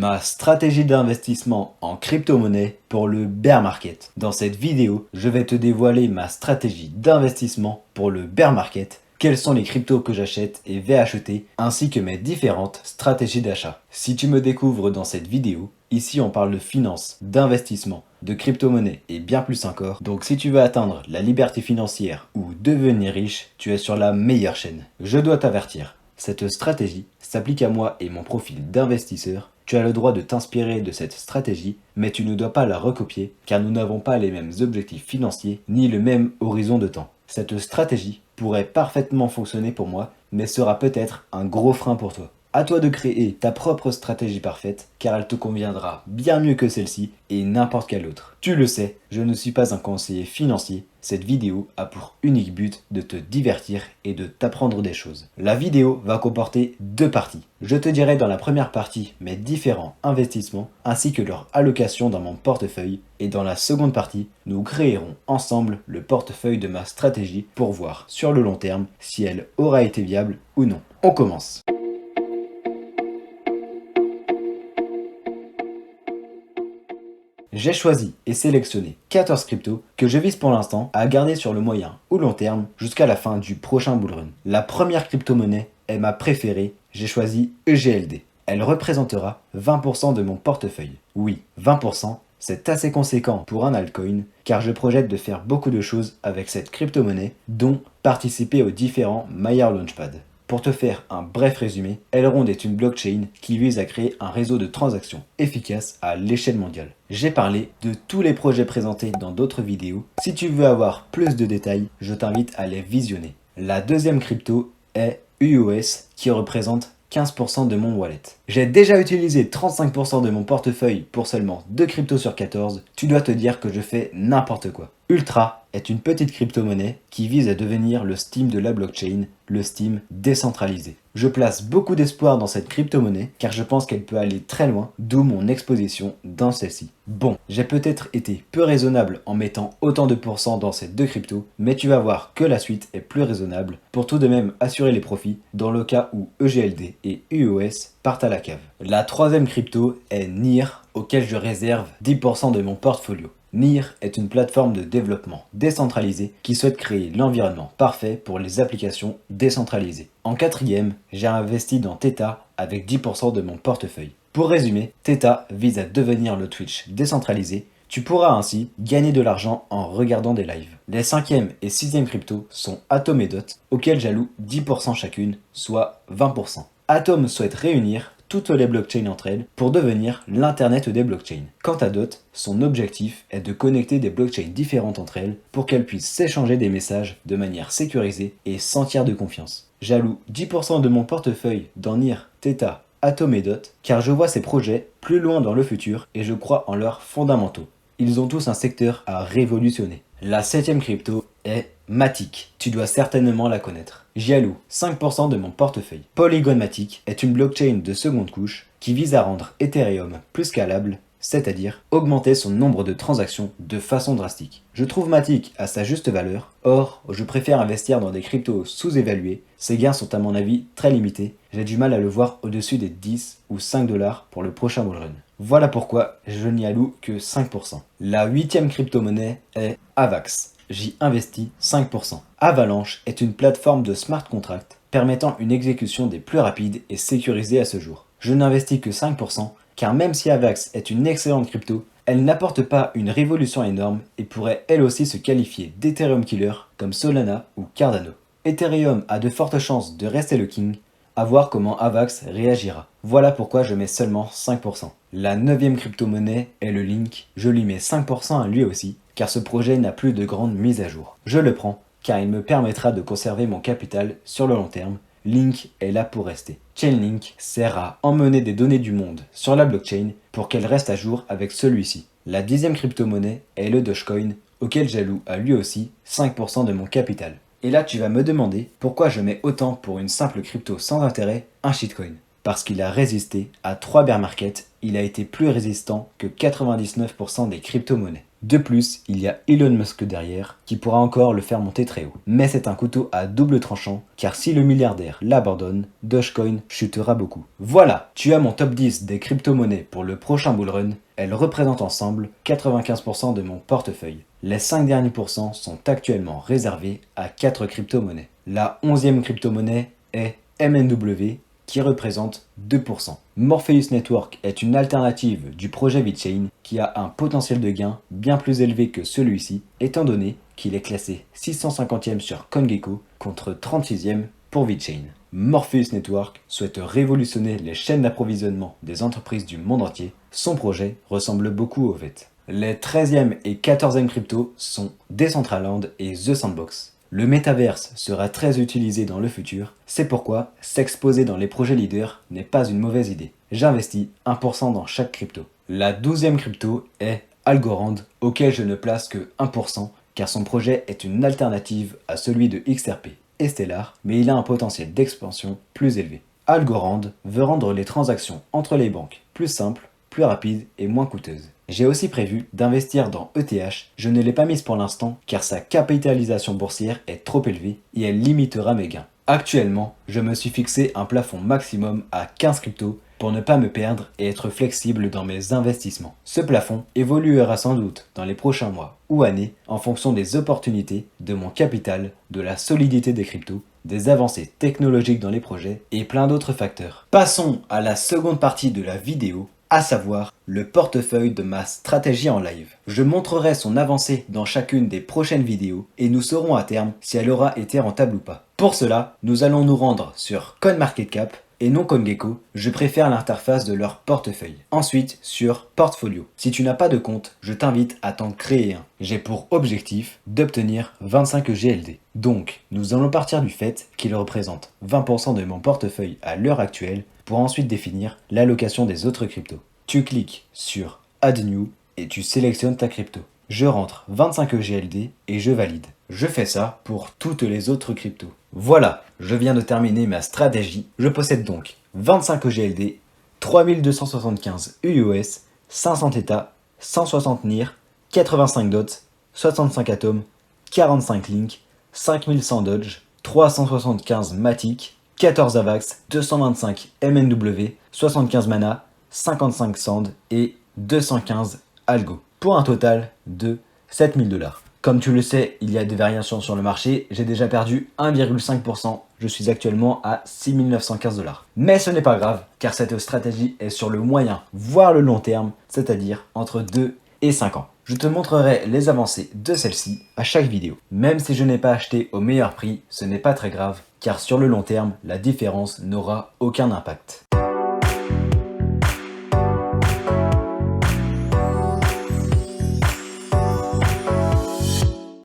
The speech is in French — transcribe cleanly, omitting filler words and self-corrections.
ma stratégie d'investissement en crypto-monnaie pour le bear market. Dans cette vidéo, je vais te dévoiler ma stratégie d'investissement pour le bear market, quels sont les cryptos que j'achète et vais acheter, ainsi que mes différentes stratégies d'achat. Si tu me découvres dans cette vidéo, ici on parle de finance, d'investissement, de crypto-monnaie et bien plus encore. Donc si tu veux atteindre la liberté financière ou devenir riche, tu es sur la meilleure chaîne. Je dois t'avertir, cette stratégie s'applique à moi et mon profil d'investisseur. Tu as le droit de t'inspirer de cette stratégie, mais tu ne dois pas la recopier car nous n'avons pas les mêmes objectifs financiers ni le même horizon de temps. Cette stratégie pourrait parfaitement fonctionner pour moi, mais sera peut-être un gros frein pour toi. À toi de créer ta propre stratégie parfaite, car elle te conviendra bien mieux que celle-ci et n'importe quelle autre. Tu le sais, je ne suis pas un conseiller financier. Cette vidéo a pour unique but de te divertir et de t'apprendre des choses. La vidéo va comporter deux parties. Je te dirai dans la première partie mes différents investissements ainsi que leur allocation dans mon portefeuille. Et dans la seconde partie, nous créerons ensemble le portefeuille de ma stratégie pour voir sur le long terme si elle aura été viable ou non. On commence. J'ai choisi et sélectionné 14 cryptos que je vise pour l'instant à garder sur le moyen ou long terme jusqu'à la fin du prochain bullrun. La première crypto-monnaie est ma préférée, j'ai choisi EGLD. Elle représentera 20% de mon portefeuille. Oui, 20%, c'est assez conséquent pour un altcoin car je projette de faire beaucoup de choses avec cette crypto-monnaie, dont participer aux différents Maya Launchpad. Pour te faire un bref résumé, Elrond est une blockchain qui vise à créer un réseau de transactions efficace à l'échelle mondiale. J'ai parlé de tous les projets présentés dans d'autres vidéos. Si tu veux avoir plus de détails, je t'invite à les visionner. La deuxième crypto est UOS qui représente 15% de mon wallet. J'ai déjà utilisé 35% de mon portefeuille pour seulement 2 cryptos sur 14. Tu dois te dire que je fais n'importe quoi. Ultra est une petite crypto-monnaie qui vise à devenir le Steam de la blockchain, le Steam décentralisé. Je place beaucoup d'espoir dans cette crypto-monnaie car je pense qu'elle peut aller très loin, d'où mon exposition dans celle-ci. Bon, j'ai peut-être été peu raisonnable en mettant autant de pourcents dans ces deux cryptos, mais tu vas voir que la suite est plus raisonnable pour tout de même assurer les profits dans le cas où EGLD et UOS partent à la cave. La troisième crypto est NIR, auquel je réserve 10% de mon portfolio. NIR est une plateforme de développement décentralisée qui souhaite créer l'environnement parfait pour les applications décentralisées. En quatrième, j'ai investi dans Theta avec 10% de mon portefeuille. Pour résumer, Theta vise à devenir le Twitch décentralisé. Tu pourras ainsi gagner de l'argent en regardant des lives. Les cinquième et sixième cryptos sont Atom et Dot, auxquels j'alloue 10% chacune, soit 20%. Atom souhaite réunir toutes les blockchains entre elles pour devenir l'internet des blockchains. Quant à Dot, son objectif est de connecter des blockchains différentes entre elles pour qu'elles puissent s'échanger des messages de manière sécurisée et sans tiers de confiance. J'alloue 10% de mon portefeuille dans NIR, Theta, Atom et Dot car je vois ces projets plus loin dans le futur et je crois en leurs fondamentaux. Ils ont tous un secteur à révolutionner. La septième crypto est Matic. Tu dois certainement la connaître. J'y alloue 5% de mon portefeuille. Polygon Matic est une blockchain de seconde couche qui vise à rendre Ethereum plus scalable, c'est-à-dire augmenter son nombre de transactions de façon drastique. Je trouve Matic à sa juste valeur, or je préfère investir dans des cryptos sous-évalués. Ces gains sont à mon avis très limités, j'ai du mal à le voir au-dessus des 10 ou 5 $ pour le prochain bullrun. Voilà pourquoi je n'y alloue que 5%. La huitième crypto-monnaie est Avax. J'y investis 5%. Avalanche est une plateforme de smart contract permettant une exécution des plus rapides et sécurisée à ce jour. Je n'investis que 5% car même si Avax est une excellente crypto, elle n'apporte pas une révolution énorme et pourrait elle aussi se qualifier d'Ethereum killer comme Solana ou Cardano. Ethereum a de fortes chances de rester le king, à voir comment Avax réagira. Voilà pourquoi je mets seulement 5%. La neuvième crypto-monnaie est le Link, je lui mets 5% à lui aussi, car ce projet n'a plus de grandes mises à jour. Je le prends, car il me permettra de conserver mon capital sur le long terme. Link est là pour rester. Chainlink sert à emmener des données du monde sur la blockchain pour qu'elle reste à jour avec celui-ci. La dixième crypto-monnaie est le Dogecoin, auquel j'alloue à lui aussi 5% de mon capital. Et là tu vas me demander pourquoi je mets autant pour une simple crypto sans intérêt, un shitcoin. Parce qu'il a résisté à 3 bear markets, il a été plus résistant que 99% des crypto-monnaies. De plus, il y a Elon Musk derrière qui pourra encore le faire monter très haut. Mais c'est un couteau à double tranchant car si le milliardaire l'abandonne, Dogecoin chutera beaucoup. Voilà, tu as mon top 10 des crypto-monnaies pour le prochain bullrun. Elles représentent ensemble 95% de mon portefeuille. Les 5 derniers pourcents sont actuellement réservés à 4 crypto-monnaies. La 11e crypto-monnaie est MNW qui représente 2%. Morpheus Network est une alternative du projet VeChain qui a un potentiel de gain bien plus élevé que celui-ci, étant donné qu'il est classé 650e sur CoinGecko contre 36e pour VeChain. Morpheus Network souhaite révolutionner les chaînes d'approvisionnement des entreprises du monde entier. Son projet ressemble beaucoup au VET. Les 13e et 14e cryptos sont Decentraland et The Sandbox. Le métaverse sera très utilisé dans le futur, c'est pourquoi s'exposer dans les projets leaders n'est pas une mauvaise idée. J'investis 1% dans chaque crypto. La 12e crypto est Algorand, auquel je ne place que 1% car son projet est une alternative à celui de XRP et Stellar, mais il a un potentiel d'expansion plus élevé. Algorand veut rendre les transactions entre les banques plus simples, plus rapides et moins coûteuses. J'ai aussi prévu d'investir dans ETH, je ne l'ai pas mise pour l'instant car sa capitalisation boursière est trop élevée et elle limitera mes gains. Actuellement, je me suis fixé un plafond maximum à 15 cryptos pour ne pas me perdre et être flexible dans mes investissements. Ce plafond évoluera sans doute dans les prochains mois ou années en fonction des opportunités, de mon capital, de la solidité des cryptos, des avancées technologiques dans les projets et plein d'autres facteurs. Passons à la seconde partie de la vidéo, à savoir le portefeuille de ma stratégie en live. Je montrerai son avancée dans chacune des prochaines vidéos et nous saurons à terme si elle aura été rentable ou pas. Pour cela, nous allons nous rendre sur CoinMarketCap et non CoinGecko, je préfère l'interface de leur portefeuille. Ensuite, sur Portfolio. Si tu n'as pas de compte, je t'invite à t'en créer un. J'ai pour objectif d'obtenir 25 GLD. Donc, nous allons partir du fait qu'il représente 20% de mon portefeuille à l'heure actuelle pour ensuite définir l'allocation des autres cryptos. Tu cliques sur Add New et tu sélectionnes ta crypto. Je rentre 25 GLD et je valide. Je fais ça pour toutes les autres cryptos. Voilà, je viens de terminer ma stratégie. Je possède donc 25 GLD, 3275 UUS, 500 Theta, 160 NIR, 85 DOT, 65 Atom, 45 Link, 5100 Dodge, 375 Matic, 14 Avax, 225 MNW, 75 Mana, 55 Sand et 215 Algo. Pour un total de 7000 $. Comme tu le sais, il y a des variations sur le marché, j'ai déjà perdu 1,5%, je suis actuellement à 6915 $. Mais ce n'est pas grave, car cette stratégie est sur le moyen, voire le long terme, c'est-à-dire entre 2 et 5 ans. Je te montrerai les avancées de celle-ci à chaque vidéo. Même si je n'ai pas acheté au meilleur prix, ce n'est pas très grave, car sur le long terme, la différence n'aura aucun impact.